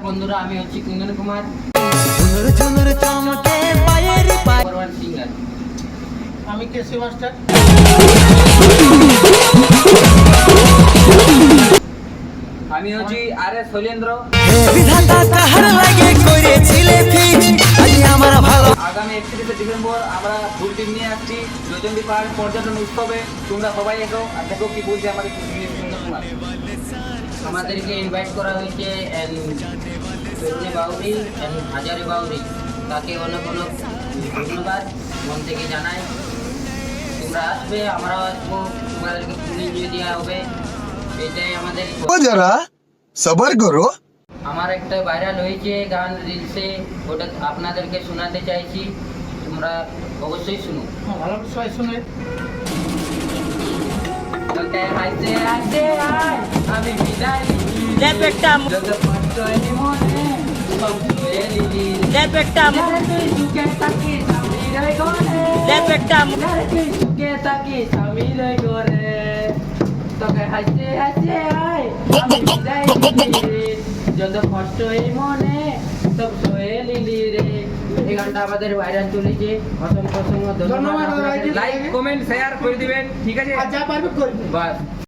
বন্ধুরা, আমি হচ্ছি কুন্দন কুমার, সিঙ্গার। আমি কেসি মাস্টার। আমি হচ্ছি আর এস শৈলেন্দ্র। আগামী 31শে ডিসেম্বর আমরা ফুল টিম নিয়ে আসছি জয়চন্ডী পাহাড় পর্যটন উৎসবে। তোমরা সবাই এসো আর দেখো কি বলছে আমাদের কুন্দন কুমার। আমাদেরকে ইনভাইট করা হয়েছে বেগুনি বাউরি হাজারি বাউরি, তাকে অনেক অনেক ধন্যবাদ মন থেকে জানাই। তোমরা আসবে, আমরাও আসবো, তোমাদেরকে ফুল এনজয় দেওয়া হবে, এটাই আমাদের। जरा सबर करो। আমার একটা ভাইরাল হয়েছে গান রিলসে, ওটা আপনাদেরকে শোনাতে চাইছি, তোমরা অবশ্যই শুনো। ভালো সবাই শুনে। তোকে হাসতে হাসতে আয়, আমি বিদায় নিচ্ছি। যত কষ্ট এলি মনে, সব ধুয়ে নিলি। যারে তুই সুখে থাকিস, আমি রই ঘরে। যারে তুই সুখে থাকিস, আমি রই ঘরে। তোকে হাসতে হাসতে আয়, আমি বিদায় নিচ্ছি। যত কষ্ট এই মনে, সব ধুয়ে নিলি রে। এই গানটা আমাদের ভাইরাল চলেছে, অসংখ্য অসংখ্য ধন্যবাদ। ধন্যবাদ। লাইক কমেন্ট শেয়ার করে দিবেন, ঠিক আছে? আর যা পারবে করবে। বাস।